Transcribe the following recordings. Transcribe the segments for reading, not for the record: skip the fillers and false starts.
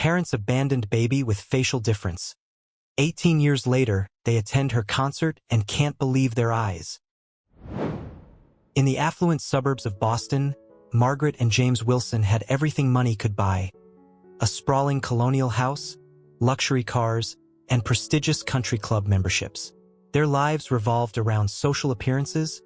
Parents abandoned baby with facial difference. 18 years later, they attend her concert and can't believe their eyes. In the affluent suburbs of Boston, Margaret and James Wilson had everything money could buy. A sprawling colonial house, luxury cars, and prestigious country club memberships. Their lives revolved around social appearances,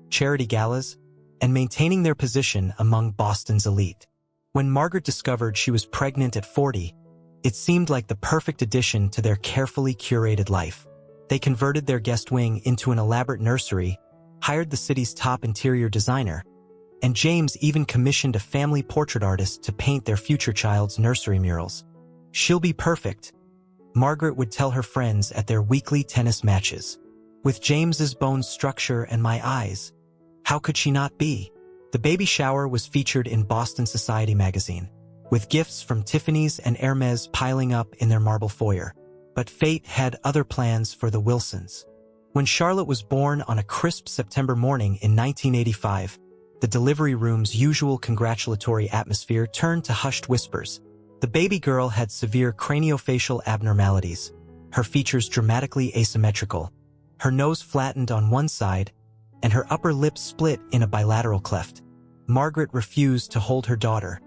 charity galas, and maintaining their position among Boston's elite. When Margaret discovered she was pregnant at 40, it seemed like the perfect addition to their carefully curated life. They converted their guest wing into an elaborate nursery, hired the city's top interior designer, and James even commissioned a family portrait artist to paint their future child's nursery murals. "She'll be perfect," Margaret would tell her friends at their weekly tennis matches. "With James's bone structure and my eyes, how could she not be?" The baby shower was featured in Boston Society magazine, with gifts from Tiffany's and Hermes piling up in their marble foyer. But fate had other plans for the Wilsons. When Charlotte was born on a crisp September morning in 1985, the delivery room's usual congratulatory atmosphere turned to hushed whispers. The baby girl had severe craniofacial abnormalities, her features dramatically asymmetrical, her nose flattened on one side, and her upper lip split in a bilateral cleft. Margaret refused to hold her daughter,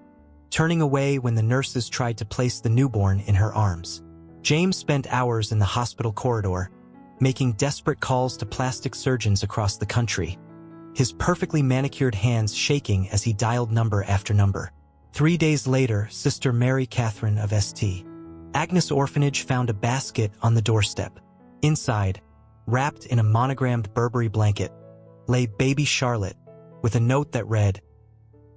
turning away when the nurses tried to place the newborn in her arms. James spent hours in the hospital corridor, making desperate calls to plastic surgeons across the country, his perfectly manicured hands shaking as he dialed number after number. 3 days later, Sister Mary Catherine of St. Agnes Orphanage found a basket on the doorstep. Inside, wrapped in a monogrammed Burberry blanket, lay baby Charlotte, with a note that read,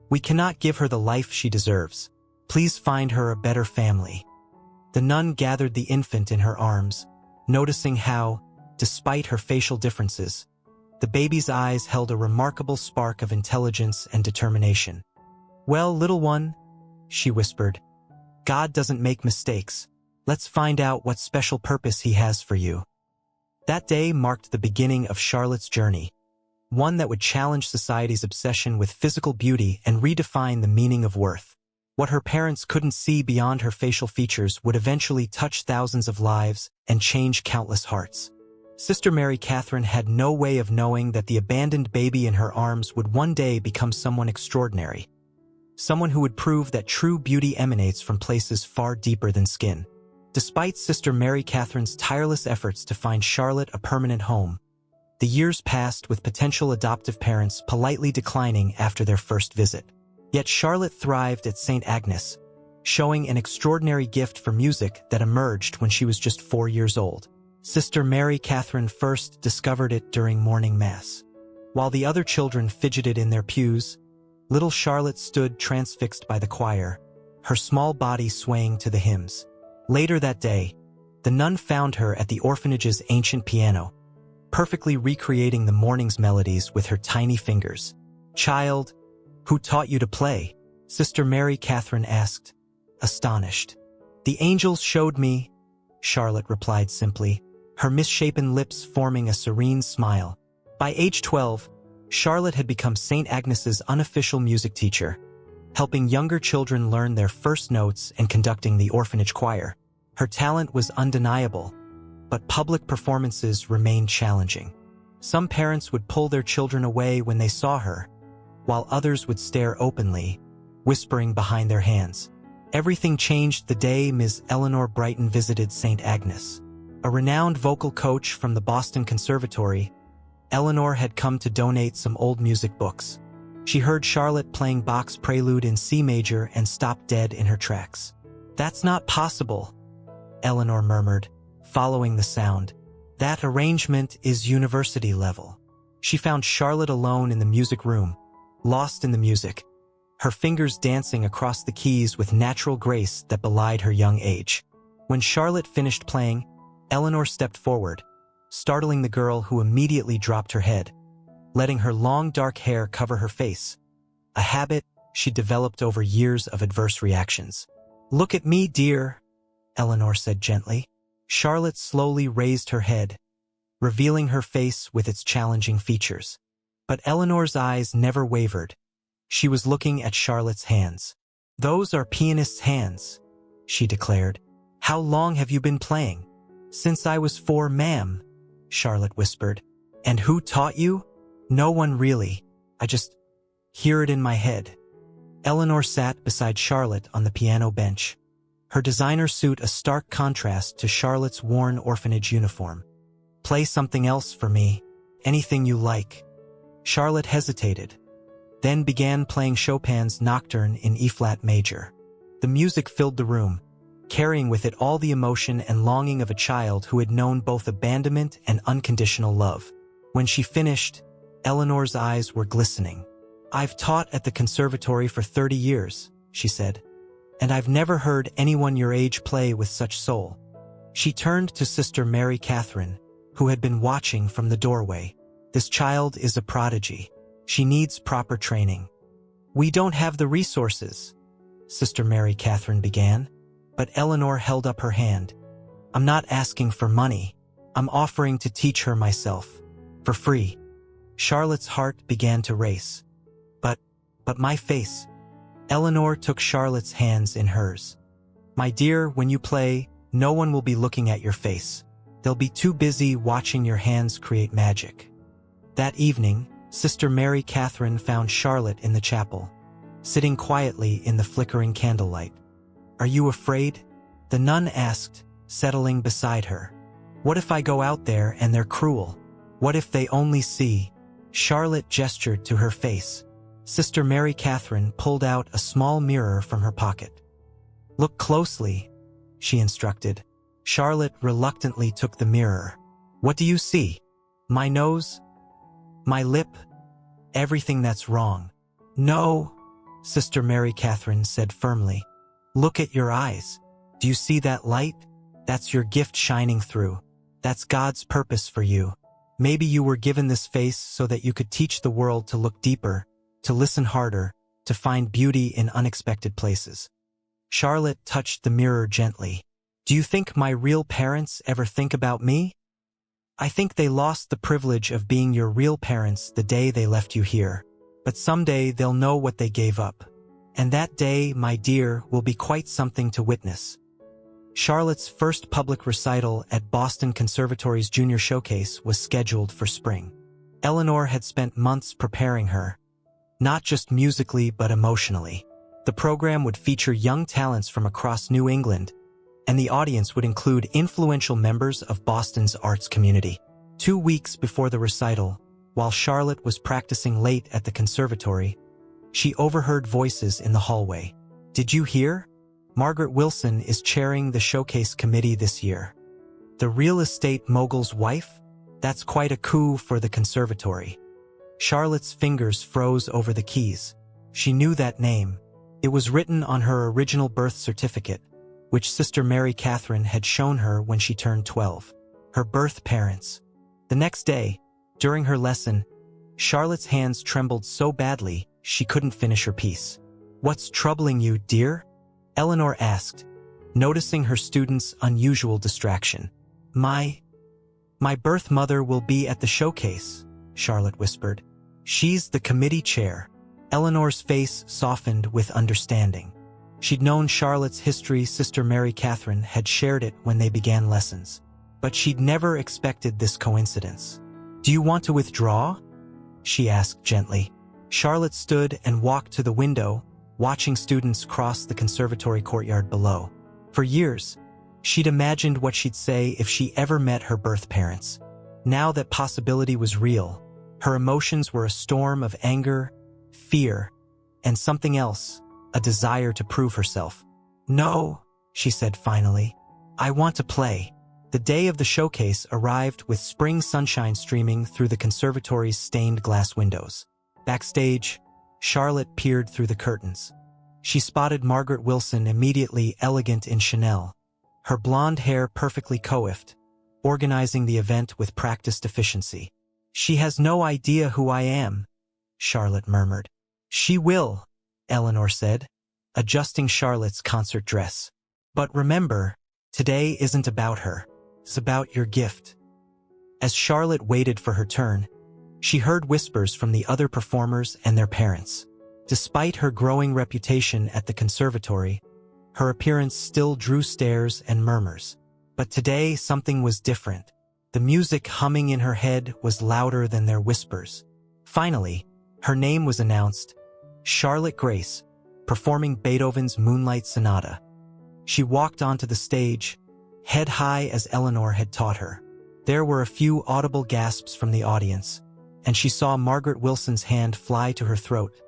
"We cannot give her the life she deserves. Please find her a better family." The nun gathered the infant in her arms, noticing how, despite her facial differences, the baby's eyes held a remarkable spark of intelligence and determination. "Well, little one," she whispered, "God doesn't make mistakes. Let's find out what special purpose He has for you." That day marked the beginning of Charlotte's journey, one that would challenge society's obsession with physical beauty and redefine the meaning of worth. What her parents couldn't see beyond her facial features would eventually touch thousands of lives and change countless hearts. Sister Mary Catherine had no way of knowing that the abandoned baby in her arms would one day become someone extraordinary. Someone who would prove that true beauty emanates from places far deeper than skin. Despite Sister Mary Catherine's tireless efforts to find Charlotte a permanent home, the years passed with potential adoptive parents politely declining after their first visit. Yet Charlotte thrived at St. Agnes, showing an extraordinary gift for music that emerged when she was just 4 years old. Sister Mary Catherine first discovered it during morning mass. While the other children fidgeted in their pews, little Charlotte stood transfixed by the choir, her small body swaying to the hymns. Later that day, the nun found her at the orphanage's ancient piano, perfectly recreating the morning's melodies with her tiny fingers. "Child, who taught you to play?" Sister Mary Catherine asked, astonished. "The angels showed me," Charlotte replied simply, her misshapen lips forming a serene smile. By age 12, Charlotte had become St. Agnes's unofficial music teacher, helping younger children learn their first notes and conducting the orphanage choir. Her talent was undeniable, but public performances remained challenging. Some parents would pull their children away when they saw her, while others would stare openly, whispering behind their hands. Everything changed the day Ms. Eleanor Brighton visited St. Agnes. A renowned vocal coach from the Boston Conservatory, Eleanor had come to donate some old music books. She heard Charlotte playing Bach's Prelude in C major and stopped dead in her tracks. "That's not possible," Eleanor murmured, following the sound. "That arrangement is university level." She found Charlotte alone in the music room, lost in the music, her fingers dancing across the keys with natural grace that belied her young age. When Charlotte finished playing, Eleanor stepped forward, startling the girl who immediately dropped her head, letting her long dark hair cover her face, a habit she developed over years of adverse reactions. "Look at me, dear," Eleanor said gently. Charlotte slowly raised her head, revealing her face with its challenging features. But Eleanor's eyes never wavered. She was looking at Charlotte's hands. "Those are pianist's hands," she declared. "How long have you been playing?" "Since I was 4, ma'am," Charlotte whispered. "And who taught you?" "No one really. I just hear it in my head." Eleanor sat beside Charlotte on the piano bench, her designer suit a stark contrast to Charlotte's worn orphanage uniform. "Play something else for me, anything you like." Charlotte hesitated, then began playing Chopin's Nocturne in E-flat major. The music filled the room, carrying with it all the emotion and longing of a child who had known both abandonment and unconditional love. When she finished, Eleanor's eyes were glistening. "I've taught at the conservatory for 30 years, she said, "and I've never heard anyone your age play with such soul." She turned to Sister Mary Catherine, who had been watching from the doorway. "This child is a prodigy. She needs proper training." "We don't have the resources," Sister Mary Catherine began, but Eleanor held up her hand. "I'm not asking for money. I'm offering to teach her myself, for free." Charlotte's heart began to race. But my face." Eleanor took Charlotte's hands in hers. "My dear, when you play, no one will be looking at your face. They'll be too busy watching your hands create magic." That evening, Sister Mary Catherine found Charlotte in the chapel, sitting quietly in the flickering candlelight. "Are you afraid?" the nun asked, settling beside her. "What if I go out there and they're cruel? What if they only see?" Charlotte gestured to her face. Sister Mary Catherine pulled out a small mirror from her pocket. "Look closely," she instructed. Charlotte reluctantly took the mirror. "What do you see? My nose? My lip? Everything that's wrong." "No," Sister Mary Catherine said firmly. "Look at your eyes. Do you see that light? That's your gift shining through. That's God's purpose for you. Maybe you were given this face so that you could teach the world to look deeper, to listen harder, to find beauty in unexpected places." Charlotte touched the mirror gently. "Do you think my real parents ever think about me?" "I think they lost the privilege of being your real parents the day they left you here. But someday they'll know what they gave up. And that day, my dear, will be quite something to witness." Charlotte's first public recital at Boston Conservatory's Junior Showcase was scheduled for spring. Eleanor had spent months preparing her, not just musically but emotionally. The program would feature young talents from across New England, and the audience would include influential members of Boston's arts community. 2 weeks before the recital, while Charlotte was practicing late at the conservatory, she overheard voices in the hallway. "Did you hear? Margaret Wilson is chairing the showcase committee this year. The real estate mogul's wife? That's quite a coup for the conservatory." Charlotte's fingers froze over the keys. She knew that name. It was written on her original birth certificate, which Sister Mary Catherine had shown her when she turned 12. Her birth parents. The next day, during her lesson, Charlotte's hands trembled so badly she couldn't finish her piece. "What's troubling you, dear?" Eleanor asked, noticing her student's unusual distraction. My birth mother will be at the showcase," Charlotte whispered. "She's the committee chair." Eleanor's face softened with understanding. She'd known Charlotte's history. Sister Mary Catherine had shared it when they began lessons. But she'd never expected this coincidence. "Do you want to withdraw?" she asked gently. Charlotte stood and walked to the window, watching students cross the conservatory courtyard below. For years, she'd imagined what she'd say if she ever met her birth parents. Now that possibility was real. Her emotions were a storm of anger, fear, and something else, a desire to prove herself. "No," she said finally. "I want to play." The day of the showcase arrived with spring sunshine streaming through the conservatory's stained glass windows. Backstage, Charlotte peered through the curtains. She spotted Margaret Wilson, immediately elegant in Chanel, her blonde hair perfectly coiffed, organizing the event with practiced efficiency. "She has no idea who I am," Charlotte murmured. "She will," Eleanor said, adjusting Charlotte's concert dress. "But remember, today isn't about her. It's about your gift." As Charlotte waited for her turn, she heard whispers from the other performers and their parents. Despite her growing reputation at the conservatory, Her appearance still drew stares and murmurs. But today something was different. The music humming in her head was louder than their whispers. Finally, her name was announced, Charlotte Grace, performing Beethoven's Moonlight Sonata. She walked onto the stage, head high as Eleanor had taught her. There were a few audible gasps from the audience, and she saw Margaret Wilson's hand fly to her throat,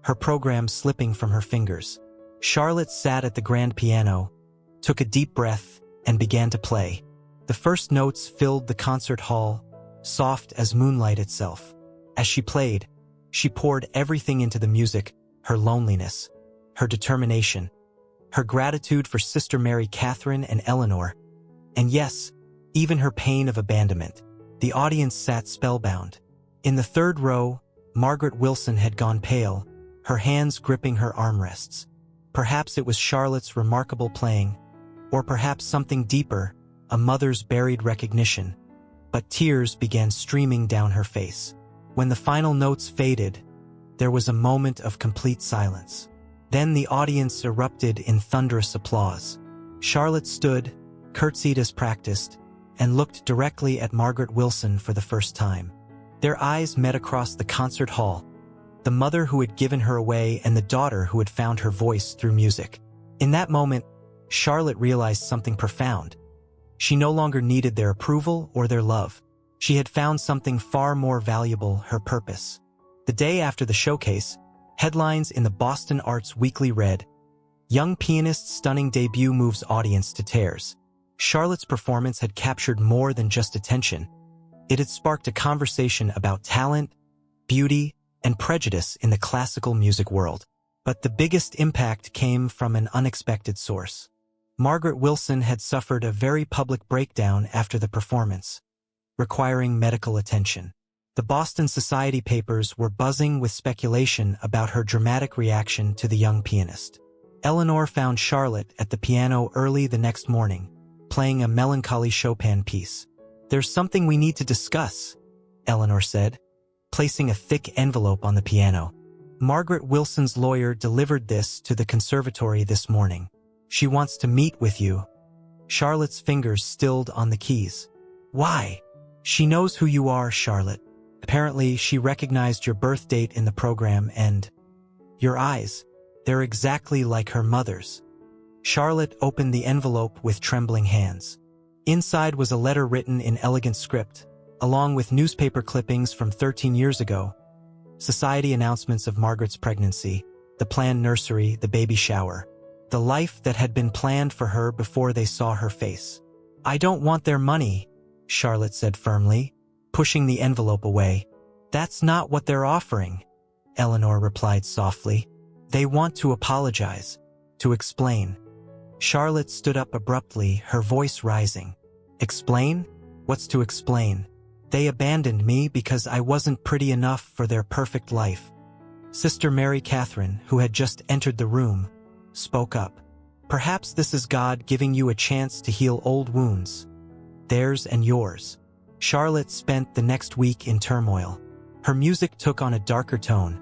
her program slipping from her fingers. Charlotte sat at the grand piano, took a deep breath, and began to play. The first notes filled the concert hall, soft as moonlight itself. As she played, she poured everything into the music, her loneliness, her determination, her gratitude for Sister Mary Catherine and Eleanor, and yes, even her pain of abandonment. The audience sat spellbound. In the third row, Margaret Wilson had gone pale, her hands gripping her armrests. Perhaps it was Charlotte's remarkable playing, or perhaps something deeper, a mother's buried recognition. But tears began streaming down her face. When the final notes faded, there was a moment of complete silence. Then the audience erupted in thunderous applause. Charlotte stood, curtsied as practiced, and looked directly at Margaret Wilson for the first time. Their eyes met across the concert hall, the mother who had given her away and the daughter who had found her voice through music. In that moment, Charlotte realized something profound. She no longer needed their approval or their love. She had found something far more valuable, her purpose. The day after the showcase, headlines in the Boston Arts Weekly read, "Young pianist's stunning debut moves audience to tears." Charlotte's performance had captured more than just attention. It had sparked a conversation about talent, beauty, and prejudice in the classical music world. But the biggest impact came from an unexpected source. Margaret Wilson had suffered a very public breakdown after the performance, requiring medical attention. The Boston Society papers were buzzing with speculation about her dramatic reaction to the young pianist. Eleanor found Charlotte at the piano early the next morning, playing a melancholy Chopin piece. "There's something we need to discuss," Eleanor said, placing a thick envelope on the piano. "Margaret Wilson's lawyer delivered this to the conservatory this morning. She wants to meet with you." Charlotte's fingers stilled on the keys. "Why?" "She knows who you are, Charlotte. Apparently, she recognized your birth date in the program and your eyes. They're exactly like her mother's." Charlotte opened the envelope with trembling hands. Inside was a letter written in elegant script, along with newspaper clippings from 13 years ago, society announcements of Margaret's pregnancy, the planned nursery, the baby shower, the life that had been planned for her before they saw her face. "I don't want their money," Charlotte said firmly, pushing the envelope away. "That's not what they're offering," Eleanor replied softly. "They want to apologize, to explain." Charlotte stood up abruptly, her voice rising. "Explain? What's to explain? They abandoned me because I wasn't pretty enough for their perfect life." Sister Mary Catherine, who had just entered the room, spoke up. "Perhaps this is God giving you a chance to heal old wounds, theirs and yours." Charlotte spent the next week in turmoil. Her music took on a darker tone,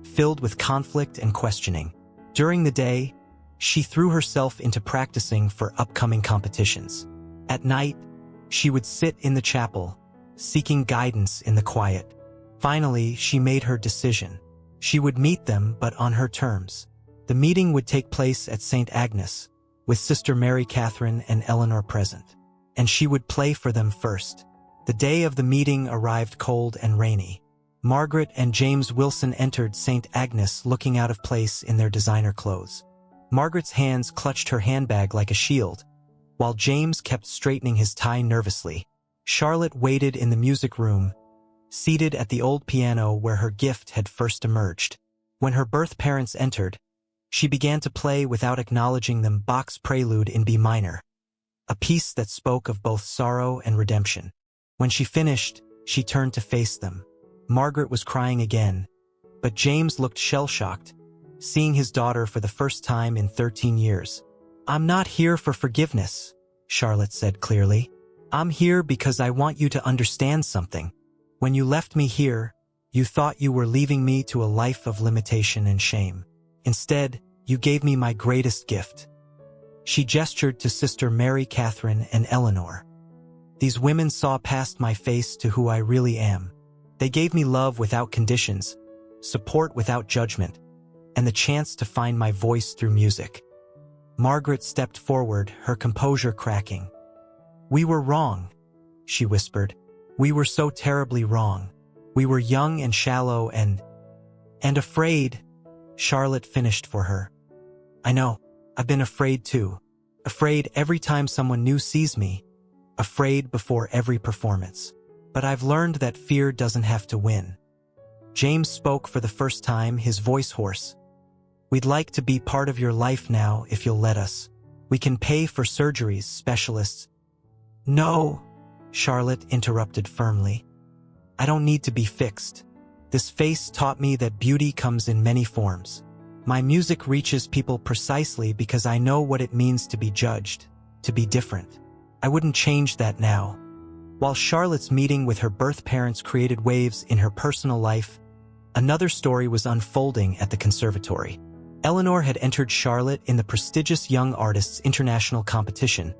filled with conflict and questioning. During the day, she threw herself into practicing for upcoming competitions. At night, she would sit in the chapel, seeking guidance in the quiet. Finally, she made her decision. She would meet them, but on her terms. The meeting would take place at St. Agnes, with Sister Mary Catherine and Eleanor present. And she would play for them first. The day of the meeting arrived cold and rainy. Margaret and James Wilson entered St. Agnes looking out of place in their designer clothes. Margaret's hands clutched her handbag like a shield, while James kept straightening his tie nervously. Charlotte waited in the music room, seated at the old piano where her gift had first emerged. When her birth parents entered, she began to play without acknowledging them Bach's Prelude in B minor, a piece that spoke of both sorrow and redemption. When she finished, she turned to face them. Margaret was crying again, but James looked shell-shocked, seeing his daughter for the first time in 13 years. "I'm not here for forgiveness," Charlotte said clearly. "I'm here because I want you to understand something. When you left me here, you thought you were leaving me to a life of limitation and shame. Instead, you gave me my greatest gift, She gestured to Sister Mary Catherine and Eleanor. These women saw past my face to who I really am. They gave me love without conditions, support without judgment, and the chance to find my voice through music. Margaret stepped forward, her composure cracking. "We were wrong," she whispered. "We were so terribly wrong. We were young and shallow and afraid," Charlotte finished for her. "I know. I've been afraid too. Afraid every time someone new sees me. Afraid before every performance. But I've learned that fear doesn't have to win." James spoke for the first time, his voice hoarse. "We'd like to be part of your life now if you'll let us. We can pay for surgeries, specialists." "No," Charlotte interrupted firmly. "I don't need to be fixed. This face taught me that beauty comes in many forms. My music reaches people precisely because I know what it means to be judged, to be different. I wouldn't change that now." While Charlotte's meeting with her birth parents created waves in her personal life, another story was unfolding at the conservatory. Eleanor had entered Charlotte in the prestigious Young Artists International competition,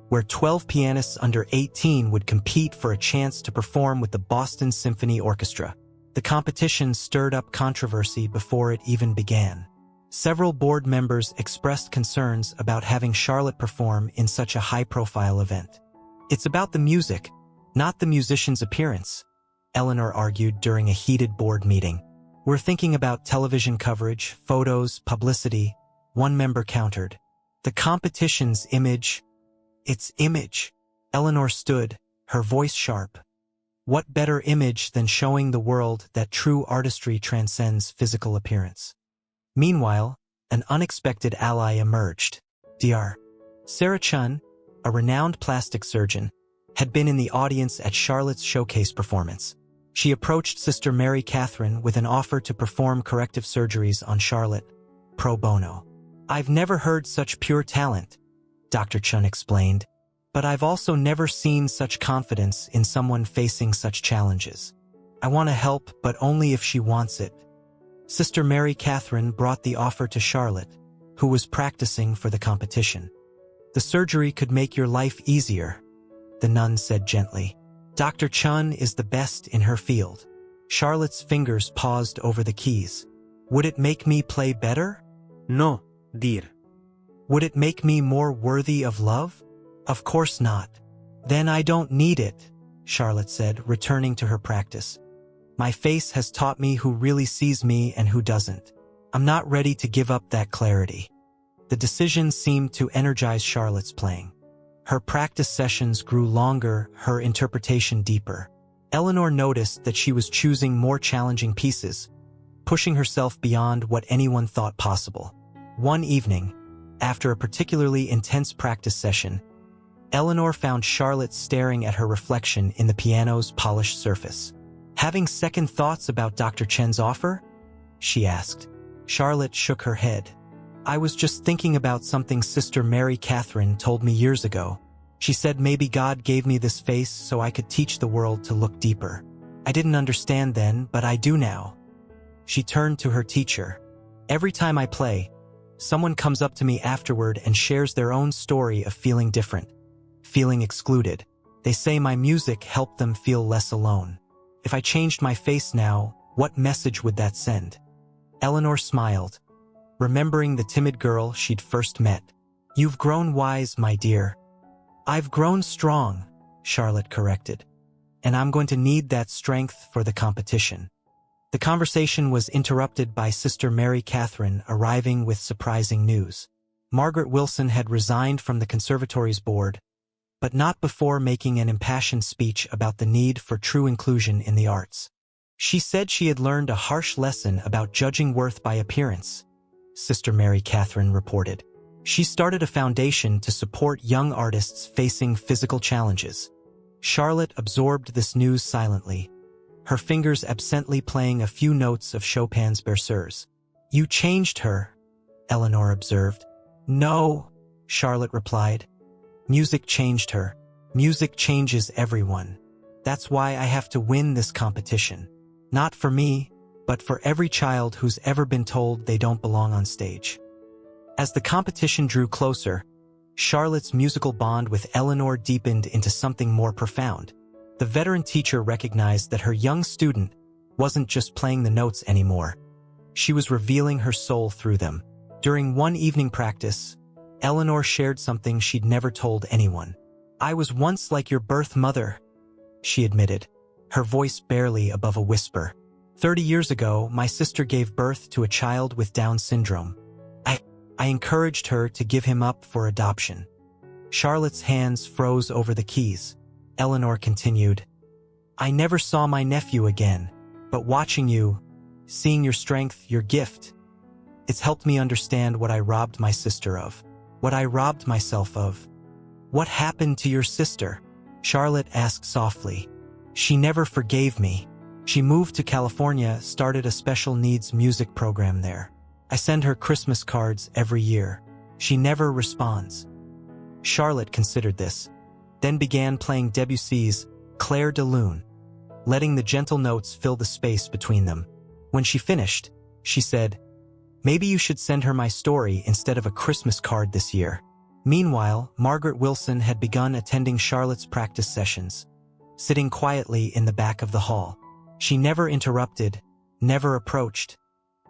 where 12 pianists under 18 would compete for a chance to perform with the Boston Symphony Orchestra. The competition stirred up controversy before it even began. Several board members expressed concerns about having Charlotte perform in such a high-profile event. "It's about the music, not the musician's appearance," Eleanor argued during a heated board meeting. "We're thinking about television coverage, photos, publicity," one member countered. "The competition's image, its image." Eleanor stood, her voice sharp. "What better image than showing the world that true artistry transcends physical appearance?" Meanwhile, an unexpected ally emerged. Dr. Sarah Chun, a renowned plastic surgeon, had been in the audience at Charlotte's showcase performance. She approached Sister Mary Catherine with an offer to perform corrective surgeries on Charlotte, pro bono. "I've never heard such pure talent," Dr. Chun explained, "but I've also never seen such confidence in someone facing such challenges. I want to help, but only if she wants it." Sister Mary Catherine brought the offer to Charlotte, who was practicing for the competition. "The surgery could make your life easier," the nun said gently. "Dr. Chun is the best in her field." Charlotte's fingers paused over the keys. "Would it make me play better?" No, dear. "Would it make me more worthy of love?" "Of course not." "Then I don't need it," Charlotte said, returning to her practice. "My face has taught me who really sees me and who doesn't. I'm not ready to give up that clarity." The decision seemed to energize Charlotte's playing. Her practice sessions grew longer, her interpretation deeper. Eleanor noticed that she was choosing more challenging pieces, pushing herself beyond what anyone thought possible. One evening, after a particularly intense practice session, Eleanor found Charlotte staring at her reflection in the piano's polished surface. "Having second thoughts about Dr. Chen's offer?" she asked. Charlotte shook her head. "I was just thinking about something Sister Mary Catherine told me years ago. She said maybe God gave me this face so I could teach the world to look deeper. I didn't understand then, but I do now." She turned to her teacher. "Every time I play, someone comes up to me afterward and shares their own story of feeling different, feeling excluded. They say my music helped them feel less alone. If I changed my face now, what message would that send?" Eleanor smiled, remembering the timid girl she'd first met. "You've grown wise, my dear." "I've grown strong," Charlotte corrected. "And I'm going to need that strength for the competition." The conversation was interrupted by Sister Mary Catherine arriving with surprising news. Margaret Wilson had resigned from the conservatory's board, but not before making an impassioned speech about the need for true inclusion in the arts. She said she had learned a harsh lesson about judging worth by appearance, Sister Mary Catherine reported. She started a foundation to support young artists facing physical challenges. Charlotte absorbed this news silently, her fingers absently playing a few notes of Chopin's Berceuse. "You changed her," Eleanor observed. "No," Charlotte replied. "Music changed her. Music changes everyone. That's why I have to win this competition. Not for me, but for every child who's ever been told they don't belong on stage." As the competition drew closer, Charlotte's musical bond with Eleanor deepened into something more profound. The veteran teacher recognized that her young student wasn't just playing the notes anymore. She was revealing her soul through them. During one evening practice, Eleanor shared something she'd never told anyone. "I was once like your birth mother," she admitted, her voice barely above a whisper. 30 years ago, my sister gave birth to a child with Down syndrome. I encouraged her to give him up for adoption." Charlotte's hands froze over the keys. Eleanor continued, "I never saw my nephew again, but watching you, seeing your strength, your gift, it's helped me understand what I robbed my sister of, what I robbed myself of." "What happened to your sister?" Charlotte asked softly. "She never forgave me. She moved to California, started a special needs music program there. I send her Christmas cards every year. She never responds." Charlotte considered this, then began playing Debussy's Clair de Lune, letting the gentle notes fill the space between them. When she finished, she said, "Maybe you should send her my story instead of a Christmas card this year." Meanwhile, Margaret Wilson had begun attending Charlotte's practice sessions, sitting quietly in the back of the hall. She never interrupted, never approached,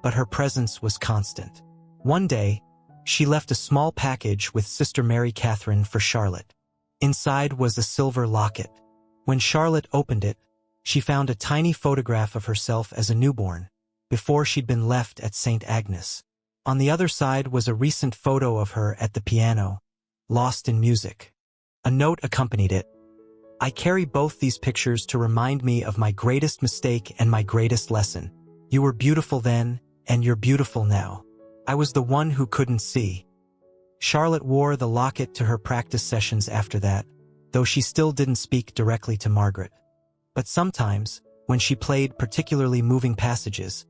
but her presence was constant. One day, she left a small package with Sister Mary Catherine for Charlotte. Inside was a silver locket. When Charlotte opened it, she found a tiny photograph of herself as a newborn, before she'd been left at St. Agnes. On the other side was a recent photo of her at the piano, lost in music. A note accompanied it. "I carry both these pictures to remind me of my greatest mistake and my greatest lesson. You were beautiful then, and you're beautiful now. I was the one who couldn't see." Charlotte wore the locket to her practice sessions after that, though she still didn't speak directly to Margaret. But sometimes, when she played particularly moving passages,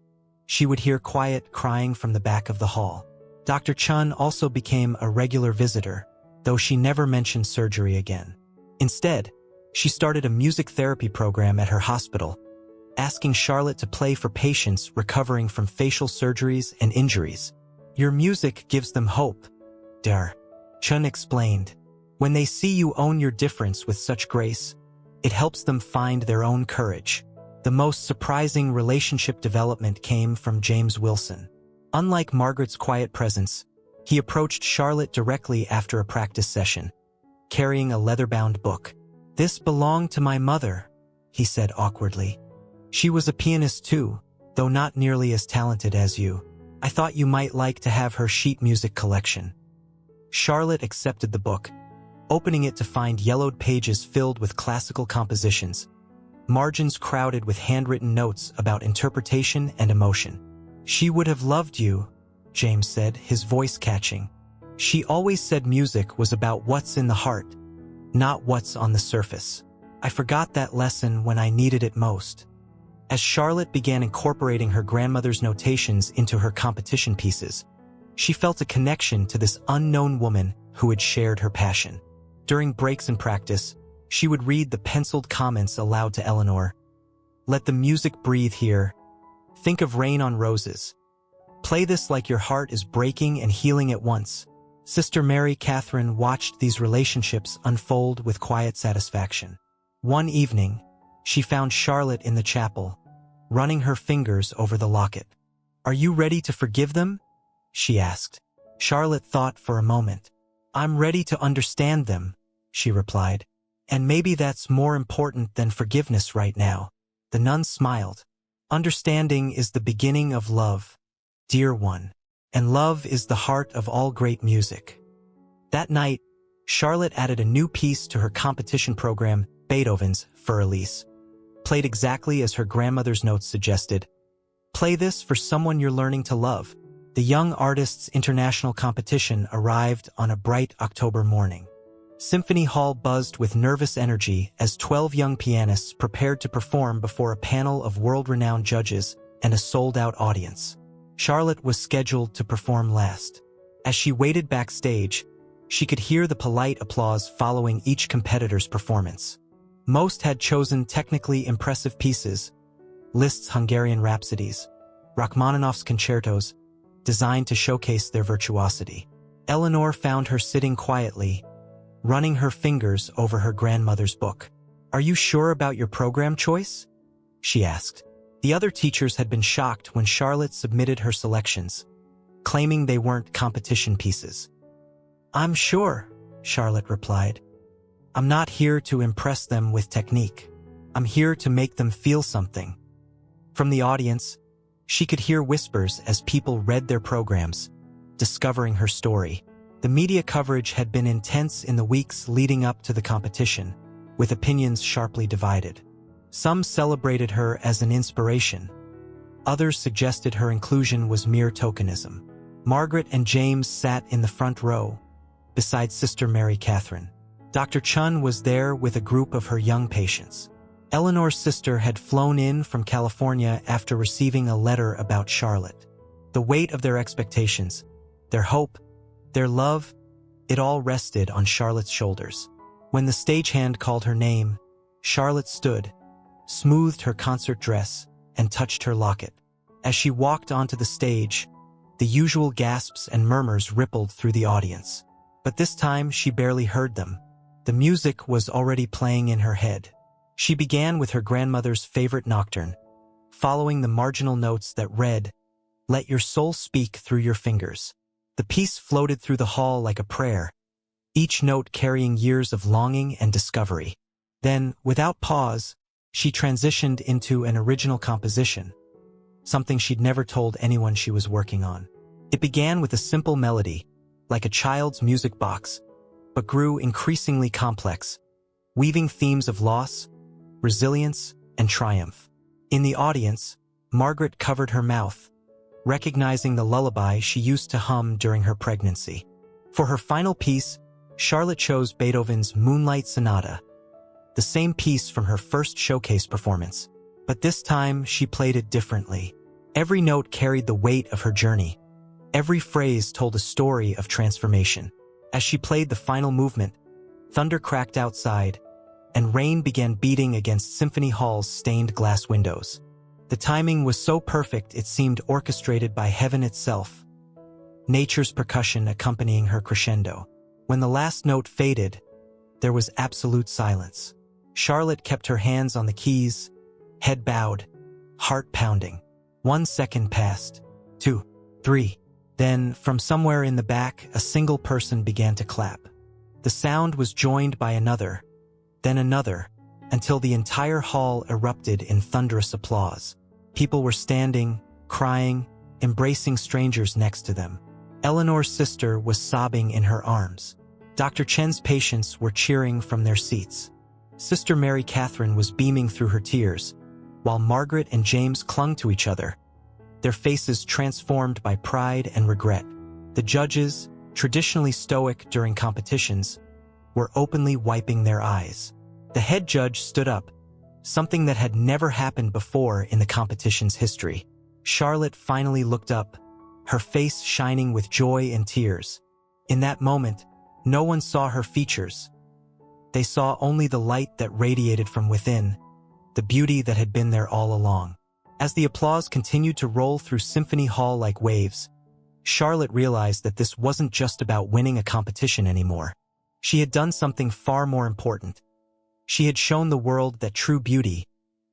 she would hear quiet crying from the back of the hall. Dr. Chun also became a regular visitor, though she never mentioned surgery again. Instead, she started a music therapy program at her hospital, asking Charlotte to play for patients recovering from facial surgeries and injuries. "Your music gives them hope, Dar," Chun explained. "When they see you own your difference with such grace, it helps them find their own courage." The most surprising relationship development came from James Wilson. Unlike Margaret's quiet presence, he approached Charlotte directly after a practice session, carrying a leather-bound book. "This belonged to my mother," he said awkwardly. "She was a pianist too, though not nearly as talented as you. I thought you might like to have her sheet music collection." Charlotte accepted the book, opening it to find yellowed pages filled with classical compositions, margins crowded with handwritten notes about interpretation and emotion. "She would have loved you," James said, his voice catching. "She always said music was about what's in the heart, not what's on the surface. I forgot that lesson when I needed it most." As Charlotte began incorporating her grandmother's notations into her competition pieces, she felt a connection to this unknown woman who had shared her passion. During breaks in practice, she would read the penciled comments aloud to Eleanor. "Let the music breathe here. Think of rain on roses. Play this like your heart is breaking and healing at once." Sister Mary Catherine watched these relationships unfold with quiet satisfaction. One evening, she found Charlotte in the chapel, running her fingers over the locket. "Are you ready to forgive them?" she asked. Charlotte thought for a moment. "I'm ready to understand them," she replied. "And maybe that's more important than forgiveness right now." The nun smiled. "Understanding is the beginning of love, dear one. And love is the heart of all great music." That night, Charlotte added a new piece to her competition program, Beethoven's Für Elise. Played exactly as her grandmother's notes suggested. "Play this for someone you're learning to love." The young artist's international competition arrived on a bright October morning. Symphony Hall buzzed with nervous energy as 12 young pianists prepared to perform before a panel of world-renowned judges and a sold-out audience. Charlotte was scheduled to perform last. As she waited backstage, she could hear the polite applause following each competitor's performance. Most had chosen technically impressive pieces, Liszt's Hungarian Rhapsodies, Rachmaninoff's concertos, designed to showcase their virtuosity. Eleanor found her sitting quietly, running her fingers over her grandmother's book. "Are you sure about your program choice?" she asked. The other teachers had been shocked when Charlotte submitted her selections, claiming they weren't competition pieces. "I'm sure," Charlotte replied. "I'm not here to impress them with technique. I'm here to make them feel something." From the audience, she could hear whispers as people read their programs, discovering her story. The media coverage had been intense in the weeks leading up to the competition, with opinions sharply divided. Some celebrated her as an inspiration. Others suggested her inclusion was mere tokenism. Margaret and James sat in the front row, beside Sister Mary Catherine. Dr. Chun was there with a group of her young patients. Eleanor's sister had flown in from California after receiving a letter about Charlotte. The weight of their expectations, their hope, their love, it all rested on Charlotte's shoulders. When the stagehand called her name, Charlotte stood, smoothed her concert dress, and touched her locket. As she walked onto the stage, the usual gasps and murmurs rippled through the audience. But this time she barely heard them. The music was already playing in her head. She began with her grandmother's favorite nocturne, following the marginal notes that read, "Let your soul speak through your fingers." The piece floated through the hall like a prayer, each note carrying years of longing and discovery. Then, without pause, she transitioned into an original composition, something she'd never told anyone she was working on. It began with a simple melody, like a child's music box, but grew increasingly complex, weaving themes of loss, resilience, and triumph. In the audience, Margaret covered her mouth, recognizing the lullaby she used to hum during her pregnancy. For her final piece, Charlotte chose Beethoven's Moonlight Sonata, the same piece from her first showcase performance. But this time, she played it differently. Every note carried the weight of her journey. Every phrase told a story of transformation. As she played the final movement, thunder cracked outside, and rain began beating against Symphony Hall's stained glass windows. The timing was so perfect it seemed orchestrated by heaven itself, nature's percussion accompanying her crescendo. When the last note faded, there was absolute silence. Charlotte kept her hands on the keys, head bowed, heart pounding. 1 second passed. 2, 3. Then, from somewhere in the back, a single person began to clap. The sound was joined by another, then another, until the entire hall erupted in thunderous applause. People were standing, crying, embracing strangers next to them. Eleanor's sister was sobbing in her arms. Dr. Chen's patients were cheering from their seats. Sister Mary Catherine was beaming through her tears, while Margaret and James clung to each other, their faces transformed by pride and regret. The judges, traditionally stoic during competitions, were openly wiping their eyes. The head judge stood up, something that had never happened before in the competition's history. Charlotte finally looked up, her face shining with joy and tears. In that moment, no one saw her features. They saw only the light that radiated from within, the beauty that had been there all along. As the applause continued to roll through Symphony Hall like waves, Charlotte realized that this wasn't just about winning a competition anymore. She had done something far more important. She had shown the world that true beauty,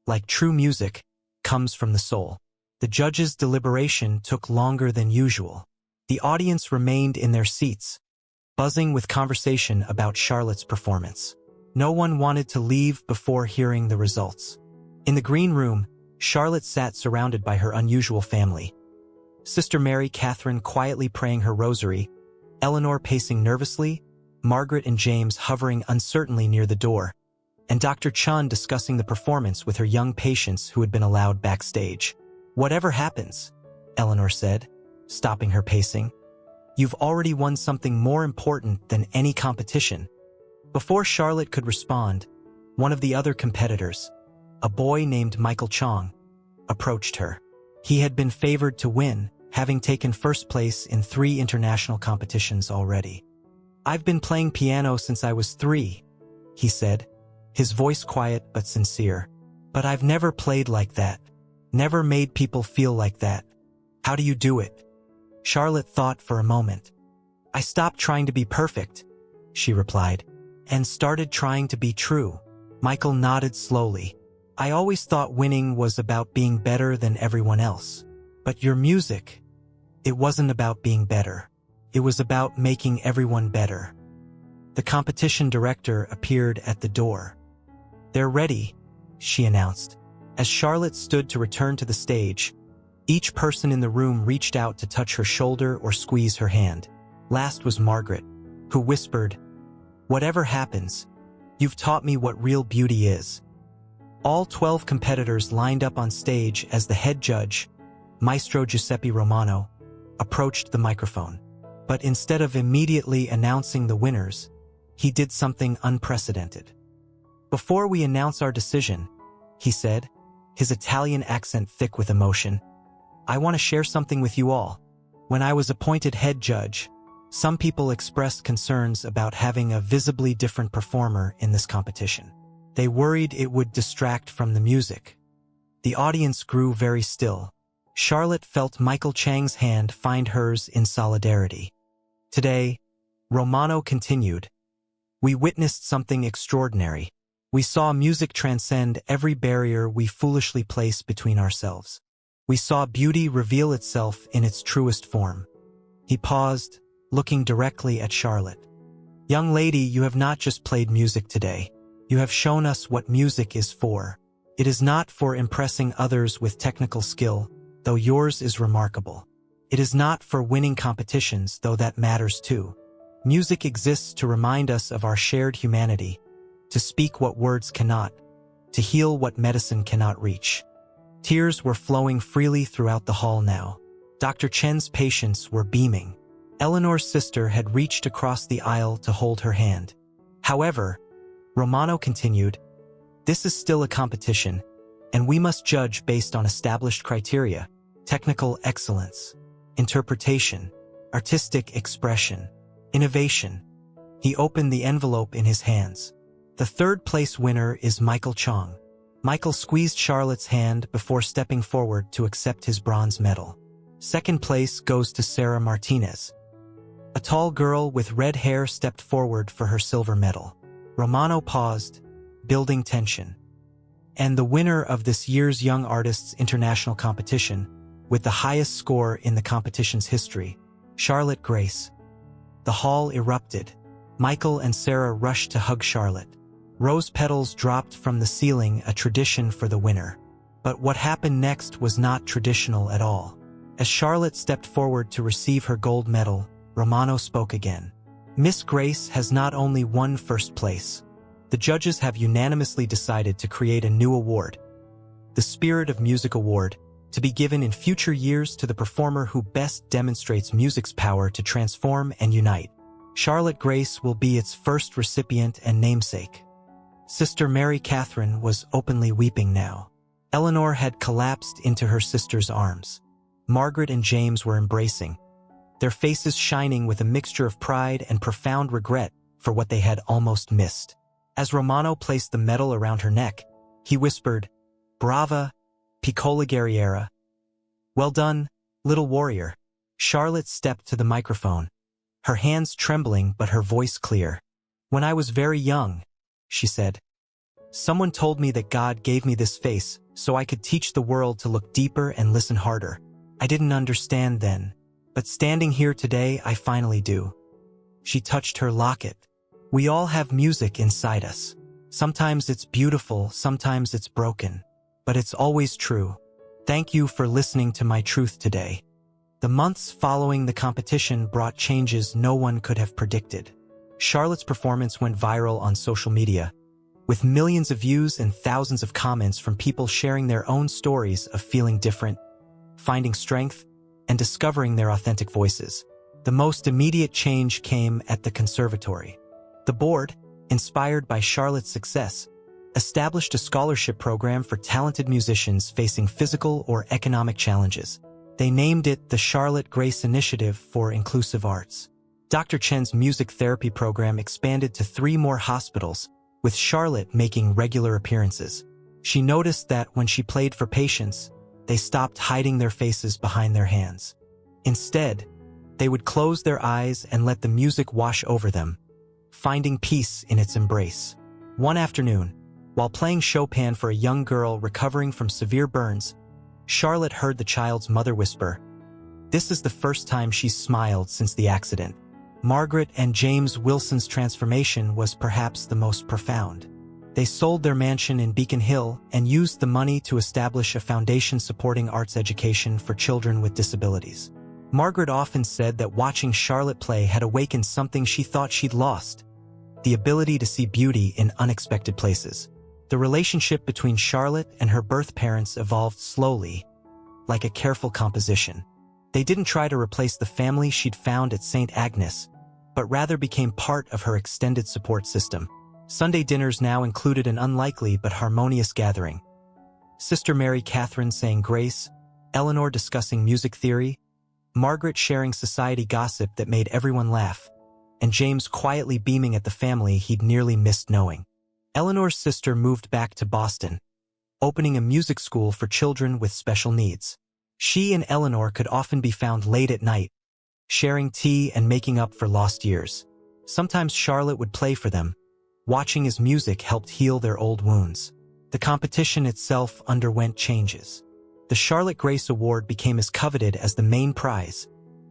like true music, comes from the soul. The judges' deliberation took longer than usual. The audience remained in their seats, buzzing with conversation about Charlotte's performance. No one wanted to leave before hearing the results. In the green room, Charlotte sat surrounded by her unusual family. Sister Mary Catherine quietly praying her rosary, Eleanor pacing nervously, Margaret and James hovering uncertainly near the door, and Dr. Chun discussing the performance with her young patients who had been allowed backstage. "Whatever happens," Eleanor said, stopping her pacing, "you've already won something more important than any competition." Before Charlotte could respond, one of the other competitors, a boy named Michael Chong, approached her. He had been favored to win, having taken first place in 3 international competitions already. "I've been playing piano since I was 3, he said, his voice quiet but sincere. "But I've never played like that, never made people feel like that. How do you do it?" Charlotte thought for a moment. I stopped trying to be perfect, she replied, and started trying to be true. Michael nodded slowly. I always thought winning was about being better than everyone else. But your music, it wasn't about being better. It was about making everyone better. The competition director appeared at the door. They're ready, she announced. As Charlotte stood to return to the stage, each person in the room reached out to touch her shoulder or squeeze her hand. Last was Margaret, who whispered, "Whatever happens, you've taught me what real beauty is." All 12 competitors lined up on stage as the head judge, Maestro Giuseppe Romano, approached the microphone. But instead of immediately announcing the winners, he did something unprecedented. "Before we announce our decision," he said, his Italian accent thick with emotion, "I want to share something with you all. When I was appointed head judge, some people expressed concerns about having a visibly different performer in this competition. They worried it would distract from the music." The audience grew very still. Charlotte felt Michael Chang's hand find hers in solidarity. "Today," Romano continued, "we witnessed something extraordinary. We saw music transcend every barrier we foolishly place between ourselves. We saw beauty reveal itself in its truest form." He paused, looking directly at Charlotte. "Young lady, you have not just played music today. You have shown us what music is for. It is not for impressing others with technical skill, though yours is remarkable. It is not for winning competitions, though that matters too. Music exists to remind us of our shared humanity, to speak what words cannot, to heal what medicine cannot reach." Tears were flowing freely throughout the hall now. Dr. Chen's patients were beaming. Eleanor's sister had reached across the aisle to hold her hand. However, Romano continued, "This is still a competition, and we must judge based on established criteria: technical excellence, interpretation, artistic expression, innovation." He opened the envelope in his hands. "The third-place winner is Michael Chang." Michael squeezed Charlotte's hand before stepping forward to accept his bronze medal. "Second place goes to Sarah Martinez." A tall girl with red hair stepped forward for her silver medal. Romano paused, building tension. "And the winner of this year's Young Artists International Competition, with the highest score in the competition's history, Charlotte Grace." The hall erupted. Michael and Sarah rushed to hug Charlotte. Rose petals dropped from the ceiling, a tradition for the winner. But what happened next was not traditional at all. As Charlotte stepped forward to receive her gold medal, Romano spoke again. "Miss Grace has not only won first place. The judges have unanimously decided to create a new award, the Spirit of Music Award, to be given in future years to the performer who best demonstrates music's power to transform and unite. Charlotte Grace will be its first recipient and namesake." Sister Mary Catherine was openly weeping now. Eleanor had collapsed into her sister's arms. Margaret and James were embracing, their faces shining with a mixture of pride and profound regret for what they had almost missed. As Romano placed the medal around her neck, he whispered, "Brava, piccola guerriera." "Well done, little warrior." Charlotte stepped to the microphone, her hands trembling but her voice clear. "When I was very young," she said, "someone told me that God gave me this face so I could teach the world to look deeper and listen harder. I didn't understand then, but standing here today, I finally do." She touched her locket. "We all have music inside us. Sometimes it's beautiful, sometimes it's broken, but it's always true. Thank you for listening to my truth today." The months following the competition brought changes no one could have predicted. Charlotte's performance went viral on social media, with millions of views and thousands of comments from people sharing their own stories of feeling different, finding strength, and discovering their authentic voices. The most immediate change came at the conservatory. The board, inspired by Charlotte's success, established a scholarship program for talented musicians facing physical or economic challenges. They named it the Charlotte Grace Initiative for Inclusive Arts. Dr. Chen's music therapy program expanded to 3 more hospitals, with Charlotte making regular appearances. She noticed that when she played for patients, they stopped hiding their faces behind their hands. Instead, They would close their eyes and let the music wash over them, finding peace in its embrace. One afternoon, while playing Chopin for a young girl recovering from severe burns, Charlotte heard the child's mother whisper, "This is the first time she's smiled since the accident." Margaret and James Wilson's transformation was perhaps the most profound. They sold their mansion in Beacon Hill and used the money to establish a foundation supporting arts education for children with disabilities. Margaret often said that watching Charlotte play had awakened something she thought she'd lost, the ability to see beauty in unexpected places. The relationship between Charlotte and her birth parents evolved slowly, like a careful composition. They didn't try to replace the family she'd found at St. Agnes, but rather became part of her extended support system. Sunday dinners now included an unlikely but harmonious gathering. Sister Mary Catherine saying grace, Eleanor discussing music theory, Margaret sharing society gossip that made everyone laugh, and James quietly beaming at the family he'd nearly missed knowing. Eleanor's sister moved back to Boston, opening a music school for children with special needs. She and Eleanor could often be found late at night, sharing tea and making up for lost years. Sometimes Charlotte would play for them. Watching his music helped heal their old wounds. The competition itself underwent changes. The Charlotte Grace Award became as coveted as the main prize,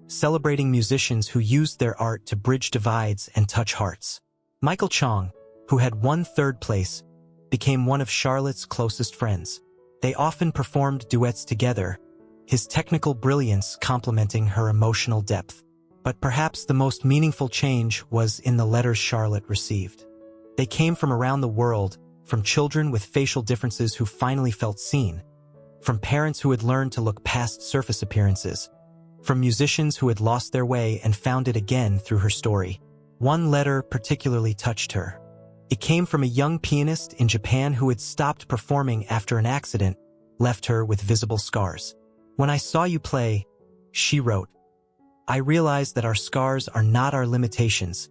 celebrating musicians who used their art to bridge divides and touch hearts. Michael Chong, who had won third place, became one of Charlotte's closest friends. They often performed duets together, his technical brilliance complementing her emotional depth. But perhaps the most meaningful change was in the letters Charlotte received. They came from around the world, from children with facial differences who finally felt seen, from parents who had learned to look past surface appearances, from musicians who had lost their way and found it again through her story. One letter particularly touched her. It came from a young pianist in Japan who had stopped performing after an accident left her with visible scars. "When I saw you play," she wrote, "I realized that our scars are not our limitations.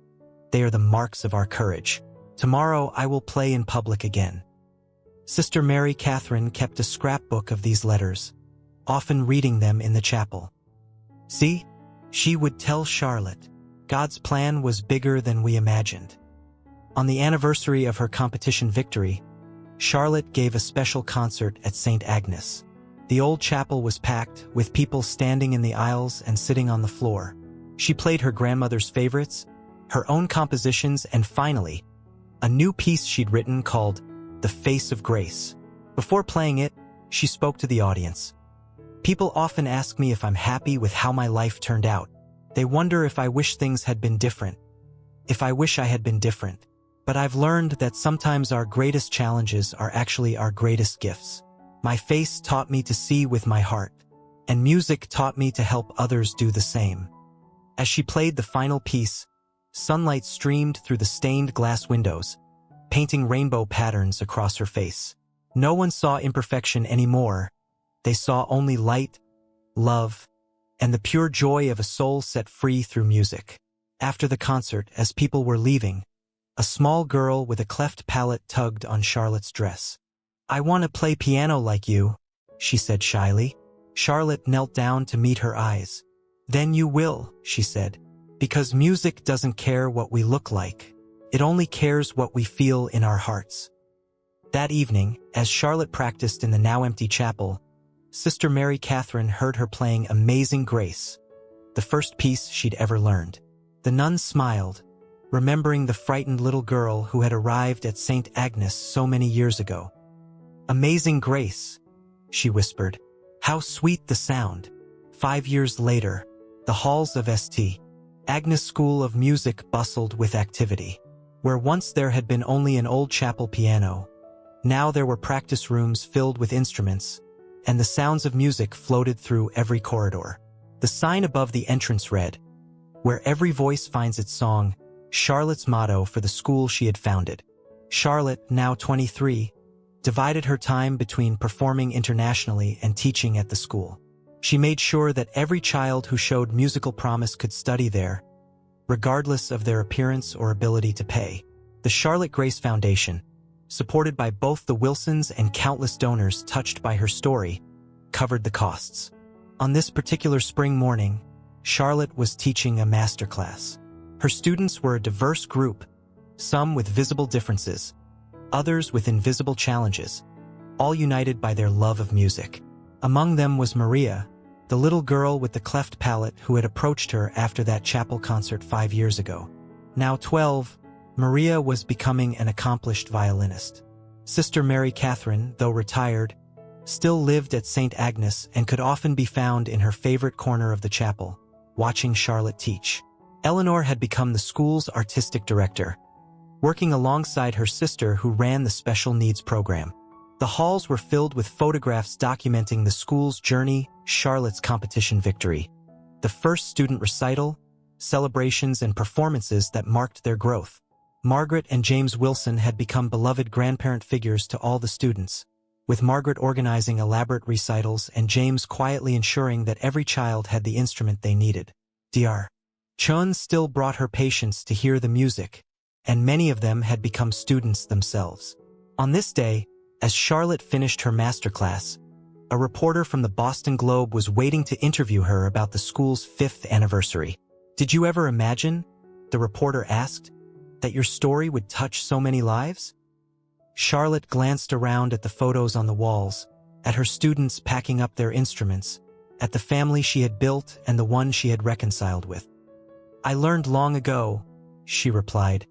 They are the marks of our courage. Tomorrow I will play in public again." Sister Mary Catherine kept a scrapbook of these letters, often reading them in the chapel. "See," she would tell Charlotte, "God's plan was bigger than we imagined." On the anniversary of her competition victory, Charlotte gave a special concert at St. Agnes. The old chapel was packed, with people standing in the aisles and sitting on the floor. She played her grandmother's favorites, her own compositions, and finally, a new piece she'd written called "The Face of Grace." Before playing it, she spoke to the audience. "People often ask me if I'm happy with how my life turned out. They wonder if I wish things had been different, if I wish I had been different. But I've learned that sometimes our greatest challenges are actually our greatest gifts. My face taught me to see with my heart, and music taught me to help others do the same." As she played the final piece, sunlight streamed through the stained glass windows, painting rainbow patterns across her face. No one saw imperfection anymore. They saw only light, love, and the pure joy of a soul set free through music. After the concert, as people were leaving, a small girl with a cleft palate tugged on Charlotte's dress. "I want to play piano like you," she said shyly. Charlotte knelt down to meet her eyes. "Then you will," she said, "because music doesn't care what we look like. It only cares what we feel in our hearts." That evening, as Charlotte practiced in the now-empty chapel, Sister Mary Catherine heard her playing Amazing Grace, the first piece she'd ever learned. The nun smiled, remembering the frightened little girl who had arrived at St. Agnes so many years ago. "Amazing Grace," she whispered. "How sweet the sound." 5 years later, the halls of St. Agnes School of Music bustled with activity. Where once there had been only an old chapel piano, now there were practice rooms filled with instruments, and the sounds of music floated through every corridor. The sign above the entrance read, "Where every voice finds its song," Charlotte's motto for the school she had founded. Charlotte, now 23, divided her time between performing internationally and teaching at the school. She made sure that every child who showed musical promise could study there, regardless of their appearance or ability to pay. The Charlotte Grace Foundation, supported by both the Wilsons and countless donors touched by her story, covered the costs. On this particular spring morning, Charlotte was teaching a masterclass. Her students were a diverse group, some with visible differences, others with invisible challenges, all united by their love of music. Among them was Maria, the little girl with the cleft palate who had approached her after that chapel concert 5 years ago. Now 12, Maria was becoming an accomplished violinist. Sister Mary Catherine, though retired, still lived at St. Agnes and could often be found in her favorite corner of the chapel, watching Charlotte teach. Eleanor had become the school's artistic director, working alongside her sister who ran the special needs program. The halls were filled with photographs documenting the school's journey, Charlotte's competition victory, the first student recital, celebrations and performances that marked their growth. Margaret and James Wilson had become beloved grandparent figures to all the students, with Margaret organizing elaborate recitals and James quietly ensuring that every child had the instrument they needed. Dr. Chun still brought her patients to hear the music, and many of them had become students themselves. On this day, as Charlotte finished her masterclass, a reporter from the Boston Globe was waiting to interview her about the school's 5th anniversary. "Did you ever imagine," the reporter asked, "that your story would touch so many lives?" Charlotte glanced around at the photos on the walls, at her students packing up their instruments, at the family she had built and the one she had reconciled with. "I learned long ago," she replied,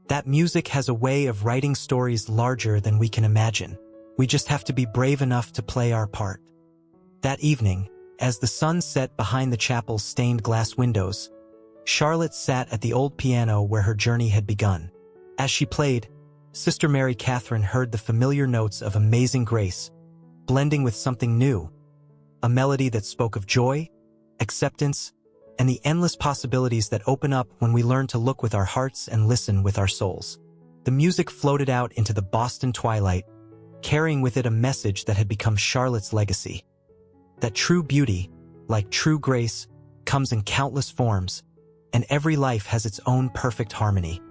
"that music has a way of writing stories larger than we can imagine. We just have to be brave enough to play our part." That evening, as the sun set behind the chapel's stained glass windows, Charlotte sat at the old piano where her journey had begun. As she played, Sister Mary Catherine heard the familiar notes of Amazing Grace, blending with something new, a melody that spoke of joy, acceptance, and the endless possibilities that open up when we learn to look with our hearts and listen with our souls. The music floated out into the Boston twilight, carrying with it a message that had become Charlotte's legacy. That true beauty, like true grace, comes in countless forms, and every life has its own perfect harmony.